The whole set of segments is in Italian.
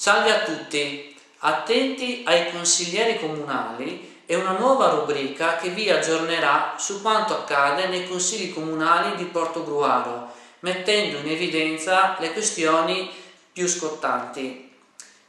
Salve a tutti, attenti ai consiglieri comunali è una nuova rubrica che vi aggiornerà su quanto accade nei consigli comunali di Portogruaro, mettendo in evidenza le questioni più scottanti.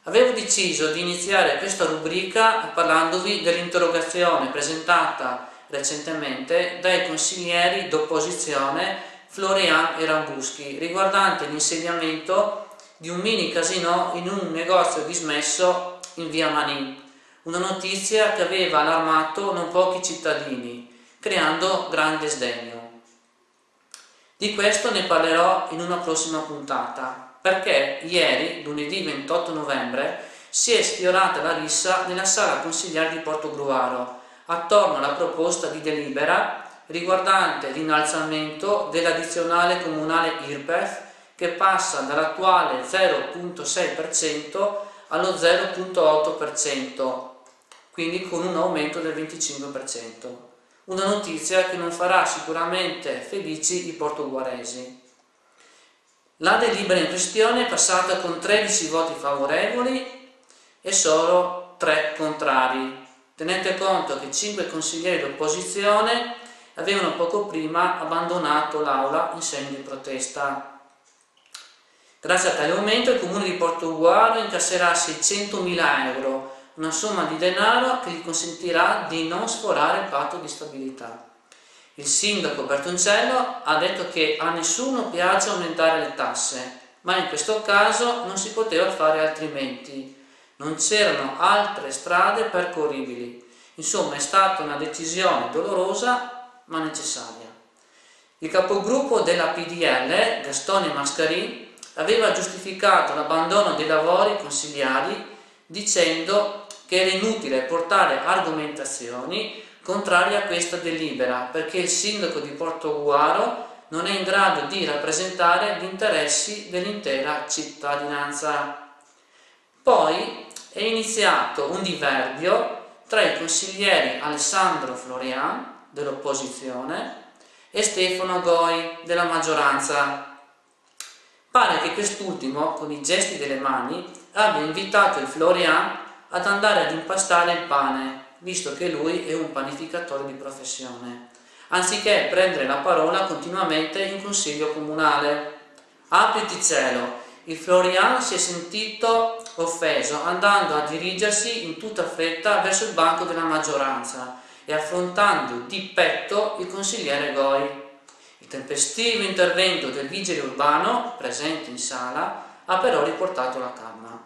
Avevo deciso di iniziare questa rubrica parlandovi dell'interrogazione presentata recentemente dai consiglieri d'opposizione Florian e Rambuschi riguardante l'insediamento di un mini casinò in un negozio dismesso in via Manin, una notizia che aveva allarmato non pochi cittadini, creando grande sdegno. Di questo ne parlerò in una prossima puntata, perché ieri, lunedì 28 novembre, si è sfiorata la rissa nella sala consigliare di Portogruaro, attorno alla proposta di delibera riguardante l'innalzamento dell'addizionale comunale IRPEF che passa dall'attuale 0,6% allo 0,8%, quindi con un aumento del 25%. Una notizia che non farà sicuramente felici i portoguaresi. La delibera in questione è passata con 13 voti favorevoli e solo 3 contrari. Tenete conto che 5 consiglieri d'opposizione avevano poco prima abbandonato l'aula in segno di protesta. Grazie a tale aumento il comune di Portogruaro incasserà 600.000 euro, una somma di denaro che gli consentirà di non sforare il patto di stabilità. Il sindaco Bertoncello ha detto che a nessuno piace aumentare le tasse, ma in questo caso non si poteva fare altrimenti. Non c'erano altre strade percorribili. Insomma, è stata una decisione dolorosa ma necessaria. Il capogruppo della PDL, Gastone Mascarin, aveva giustificato l'abbandono dei lavori consigliari dicendo che era inutile portare argomentazioni contrarie a questa delibera perché il sindaco di Portogruaro non è in grado di rappresentare gli interessi dell'intera cittadinanza. Poi è iniziato un diverbio tra i consiglieri Alessandro Florian dell'opposizione e Stefano Goi della maggioranza. Pare che quest'ultimo, con i gesti delle mani, abbia invitato il Florian ad andare ad impastare il pane, visto che lui è un panificatore di professione, anziché prendere la parola continuamente in consiglio comunale. Apriti cielo! Il Florian si è sentito offeso, andando a dirigersi in tutta fretta verso il banco della maggioranza e affrontando di petto il consigliere Goi. Il tempestivo intervento del vigile urbano, presente in sala, ha però riportato la calma.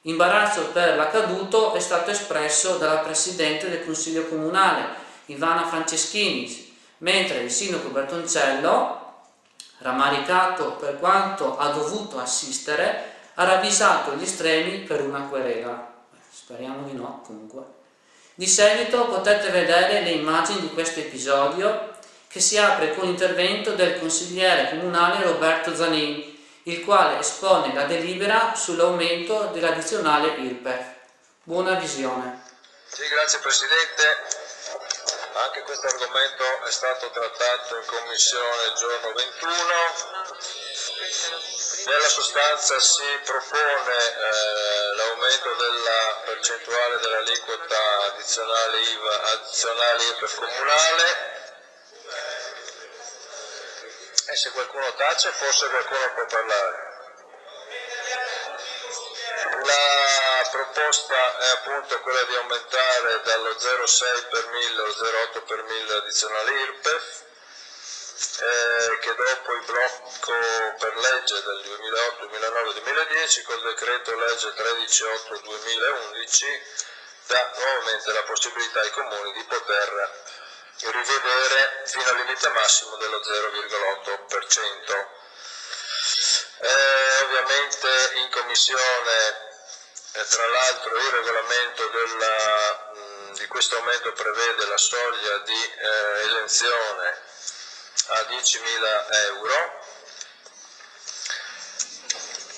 Imbarazzo per l'accaduto è stato espresso dalla Presidente del Consiglio Comunale, Ivana Franceschini, mentre il Sindaco Bertoncello, rammaricato per quanto ha dovuto assistere, ha ravvisato gli estremi per una querela. Speriamo di no, comunque. Di seguito potete vedere le immagini di questo episodio che si apre con l'intervento del consigliere comunale Roberto Zanin, il quale espone la delibera sull'aumento dell'addizionale IRPEF. Buona visione. Sì, grazie Presidente. Anche questo argomento è stato trattato in Commissione il giorno 21. Nella sostanza si propone l'aumento della percentuale dell'aliquota addizionale IVA, addizionale IRPEF comunale. E se qualcuno tace, forse qualcuno può parlare. La proposta è appunto quella di aumentare dallo 0,6 per 1000 allo 0,8 per 1000 addizionale IRPEF, che dopo il blocco per legge del 2008, 2009 2010 col decreto legge 13.8/2011 dà nuovamente la possibilità ai comuni di poter rivedere fino al limite massimo dello 0,8%. Ovviamente in commissione, tra l'altro, il regolamento di questo aumento prevede la soglia di esenzione a 10.000 euro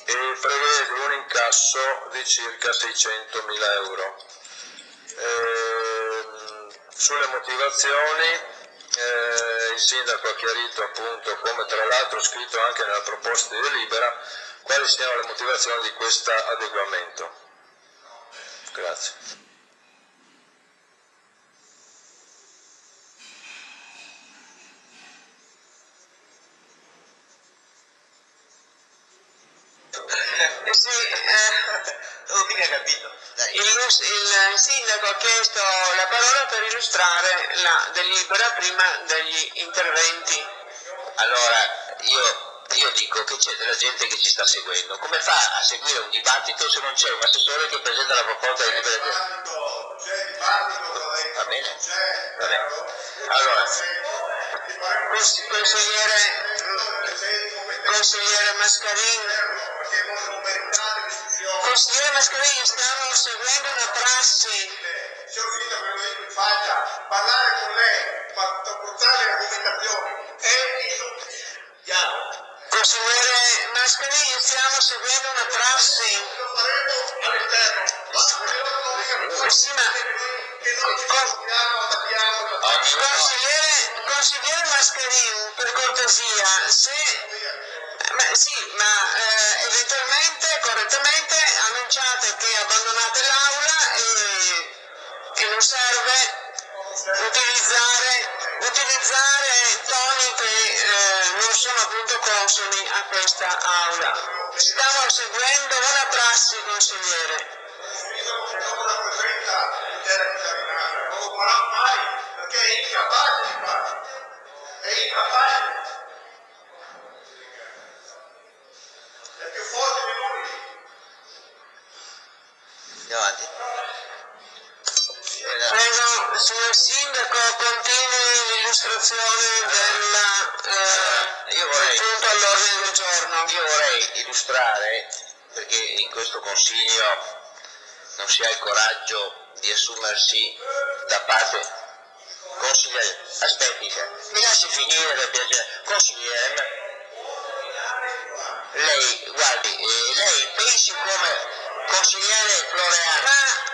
e prevede un incasso di circa 600.000 euro. Sulle motivazioni il sindaco ha chiarito appunto, come tra l'altro scritto anche nella proposta di delibera, quali siano le motivazioni di questo adeguamento. Grazie. Sì, non ho mica capito. Il sindaco ha chiesto la parola per illustrare la delibera prima degli interventi. Allora, io dico che c'è della gente che ci sta seguendo. Come fa a seguire un dibattito se non c'è un assessore che presenta la proposta di delibera? Va bene? Va bene. Allora, Consigliere Mascarini, stiamo seguendo una prassi. Sono riuscito a ve lo dico in faccia, parlare con lei, portare argomentazioni è chiaro. Consigliere Mascarini, stiamo seguendo una prassi. Lo faremo all'esterno. Sì, ma consigliere Mascarini, per cortesia, eventualmente, correttamente, annunciate che abbandonate l'aula e non serve utilizzare toni che non sono appunto consoni a questa aula. Stiamo seguendo una prassi, consigliere. Non rappresenta l'intera cittadinanza, non lo farà mai, perché è incapace di farlo. È incapace. È più forte di lui. andiamo avanti. Prego, signor Sindaco, continui l'illustrazione del punto all'ordine del giorno. Io vorrei illustrare, perché in questo Consiglio non si ha il coraggio di assumersi da parte. Consigliere, aspetti, mi lasci finire per piacere. Consigliere, lei, guardi, lei pensi come consigliere Floreana.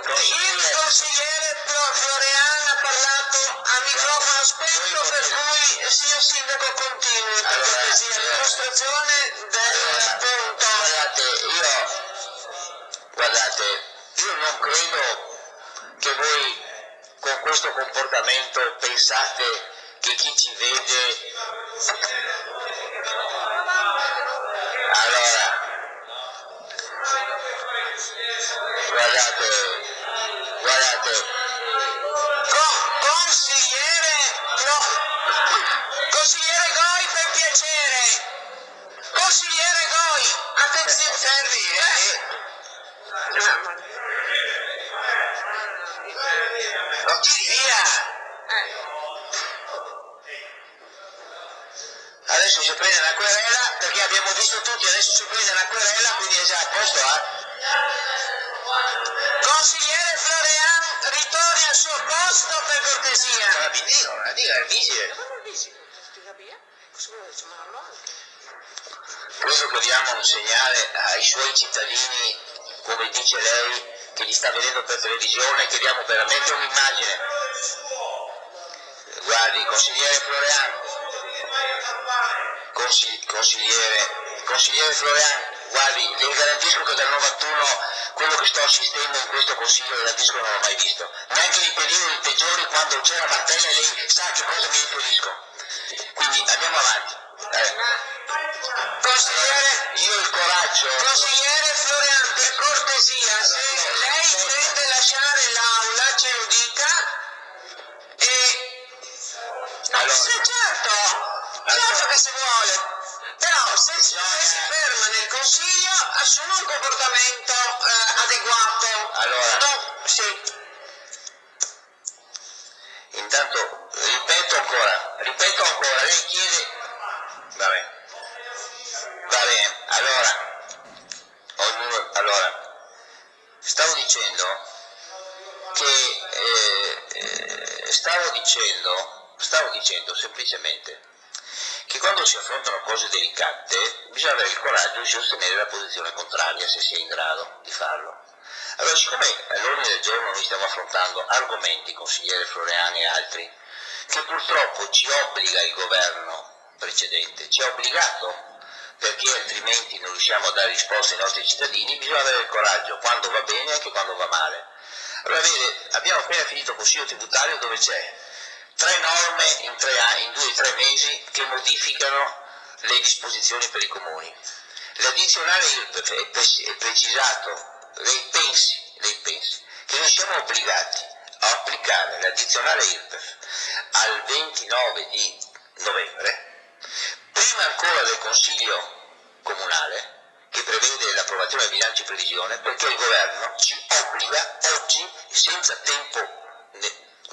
Il consigliere Floreana ha parlato a microfono spento, per cui signor Sindaco continui per cortesia l'illustrazione del punto. Guardate, io non credo che voi con questo comportamento pensate che chi ci vede. Allora, guardate, Consigliere Goi, per piacere. Consigliere Goi, attenzione, fermi. non tiri via. Adesso si prende la querela, perché abbiamo visto tutti, adesso si prende la querela, quindi è già a posto, Consigliere Florean, ritorni al suo posto per cortesia. La dica il vigile. Credo che dobbiamo un segnale ai suoi cittadini, come dice lei, che li sta vedendo per televisione, che diamo veramente un'immagine. Guardi, consigliere Florean, consigliere Florean, guardi, le garantisco che dal 91 quello che sto assistendo in questo Consiglio garantisco non l'ho mai visto. Neanche nei periodi peggiori, quando c'era Martella, lei sa a che cosa mi riferisco. Quindi andiamo avanti. Consigliere, io il coraggio. Consigliere Florean, per cortesia, se lei intende lasciare l'aula, ce lo dica. Allora, sì, certo che si vuole. Però se si ferma nel Consiglio assume un comportamento adeguato. Allora, sì. Intanto ripeto ancora, lei chiede. Va bene, allora, stavo dicendo semplicemente che quando si affrontano cose delicate bisogna avere il coraggio di sostenere la posizione contraria, se si è in grado di farlo. Allora, siccome all'ordine del giorno noi stiamo affrontando argomenti, consigliere Floreani e altri, che purtroppo ci obbliga il governo precedente, ci ha obbligato perché altrimenti non riusciamo a dare risposte ai nostri cittadini, bisogna avere il coraggio, quando va bene e anche quando va male. Allora vede, abbiamo appena finito il Consiglio tributario dove c'è 3 norme in 2-3 mesi che modificano le disposizioni per i comuni. L'addizionale IRPEF è precisato, lei pensi che noi siamo obbligati a applicare l'addizionale IRPEF al 29 di novembre, prima ancora del Consiglio comunale, che prevede l'approvazione del bilancio di previsione, perché il governo ci obbliga oggi, senza tempo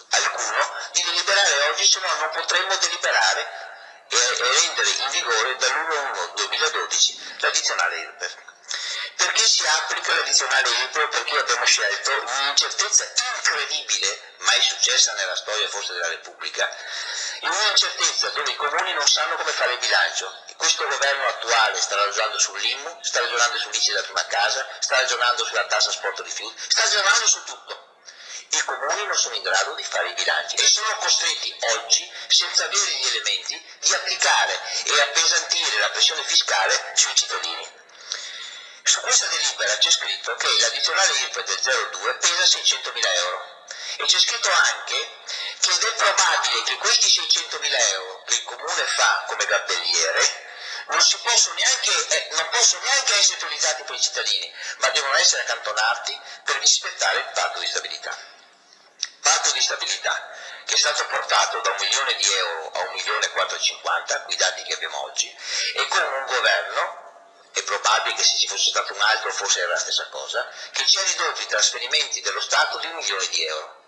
alcuno, di deliberare oggi, se no non potremmo deliberare e rendere in vigore dall'1/1/2012 l'addizionale IRPEF. Perché si applica l'addizionale IRPEF? Perché abbiamo scelto un'incertezza incredibile, mai successa nella storia forse della Repubblica, in un'incertezza dove i comuni non sanno come fare il bilancio. Questo governo attuale sta ragionando sull'IMU, sta ragionando sull'ICI della prima casa, sta ragionando sulla tassa sport rifiuti, sta ragionando su tutto. I comuni non sono in grado di fare i bilanci e sono costretti oggi, senza avere gli elementi, di applicare e appesantire la pressione fiscale sui cittadini. Su questa delibera c'è scritto che l'addizionale IRPEF del 0,2 pesa 600.000 euro e c'è scritto anche che ed è probabile che questi 600.000 euro che il comune fa come gabelliere non possono neanche essere utilizzati per i cittadini, ma devono essere accantonati per rispettare il patto di stabilità. Patto di stabilità che è stato portato da 1 milione di euro a 1.450.000, quei dati che abbiamo oggi, e con un governo, è probabile che se ci fosse stato un altro forse era la stessa cosa, che ci ha ridotto i trasferimenti dello Stato di 1 milione di euro.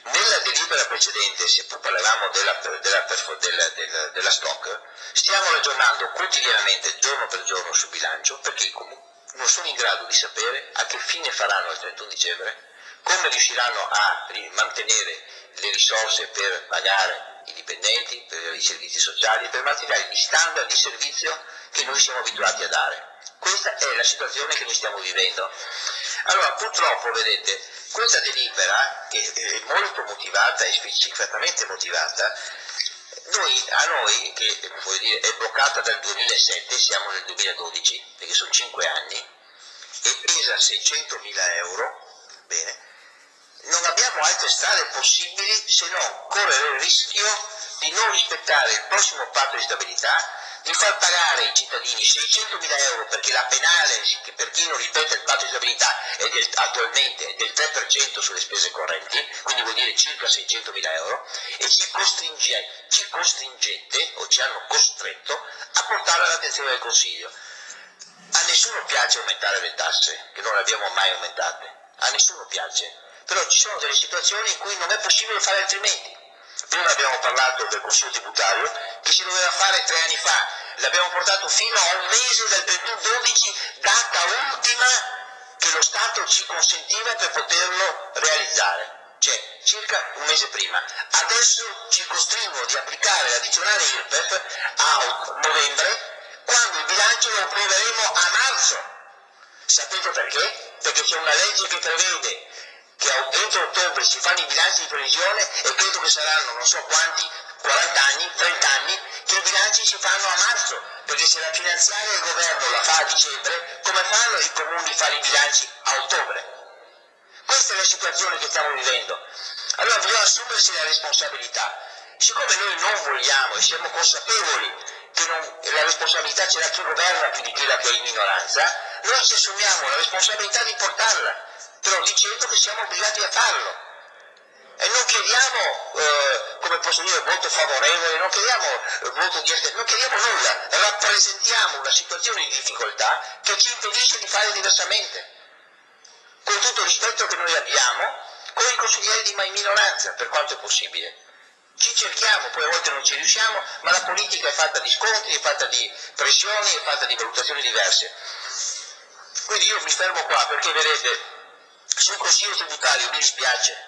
Nella delibera precedente, se parlavamo della stock, stiamo ragionando quotidianamente, giorno per giorno, sul bilancio, perché i comuni non sono in grado di sapere a che fine faranno il 31 dicembre, come riusciranno a mantenere le risorse per pagare i dipendenti, per i servizi sociali, per mantenere gli standard di servizio che noi siamo abituati a dare. Questa è la situazione che noi stiamo vivendo. Allora, purtroppo, vedete, questa delibera, che è molto motivata e specificatamente motivata, a noi, che vuol dire, è bloccata dal 2007, siamo nel 2012, perché sono 5 anni, e pesa 600.000 euro, bene, non abbiamo altre strade possibili se non correre il rischio di non rispettare il prossimo patto di stabilità, di far pagare ai cittadini 600.000 euro perché la penale per chi non rispetta il patto di stabilità attualmente è del 3% sulle spese correnti, quindi vuol dire circa 600.000 euro, e ci costringete o ci hanno costretto a portare all'attenzione del Consiglio. A nessuno piace aumentare le tasse, che non le abbiamo mai aumentate, a nessuno piace, però ci sono delle situazioni in cui non è possibile fare altrimenti. Prima abbiamo parlato del Consiglio tributario che si doveva fare 3 anni fa, l'abbiamo portato fino a un mese dal 31/12, data ultima che lo Stato ci consentiva per poterlo realizzare, cioè circa un mese prima. Adesso ci costringono di applicare l'addizionale IRPEF a novembre, quando il bilancio lo approveremo a marzo. Sapete perché? Perché c'è una legge che prevede che entro ottobre si fanno i bilanci di previsione e credo che saranno non so quanti, 40 anni, 30 anni, che i bilanci si fanno a marzo, perché se la finanziaria del governo la fa a dicembre, come fanno i comuni a fare i bilanci a ottobre? Questa è la situazione che stiamo vivendo. Allora bisogna assumersi la responsabilità. Siccome noi non vogliamo e siamo consapevoli che la responsabilità ce l'ha chi governa più di quella che è in minoranza, noi ci assumiamo la responsabilità di portarla, però dicendo che siamo obbligati a farlo. E non chiediamo, come posso dire, voto favorevole, non chiediamo voto di astensione, non chiediamo nulla, rappresentiamo una situazione di difficoltà che ci impedisce di fare diversamente. Con tutto il rispetto che noi abbiamo con i consiglieri di minoranza, per quanto è possibile. Ci cerchiamo, poi a volte non ci riusciamo, ma la politica è fatta di scontri, è fatta di pressioni, è fatta di valutazioni diverse. Quindi io mi fermo qua perché vedete, sul Consiglio tributario mi dispiace,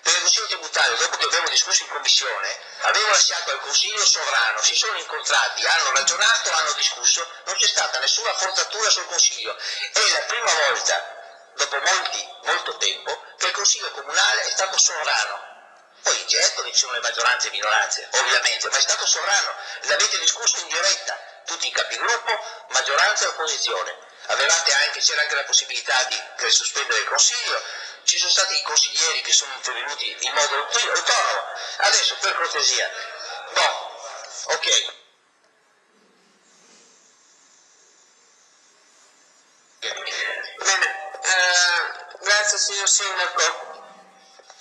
perché il Consiglio tributario, dopo che abbiamo discusso in commissione, avevo lasciato al Consiglio sovrano, si sono incontrati, hanno ragionato, hanno discusso, non c'è stata nessuna forzatura sul Consiglio. È la prima volta, dopo molto tempo, che il Consiglio comunale è stato sovrano. Poi certo che ci sono le maggioranze e minoranze, ovviamente, ma è stato sovrano, l'avete discusso in diretta, tutti i capigruppo, maggioranza e opposizione. C'era anche la possibilità di sospendere il Consiglio, ci sono stati i consiglieri che sono intervenuti in modo autonomo. Adesso, per cortesia, ok. Bene, grazie signor Sindaco.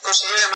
Consigliere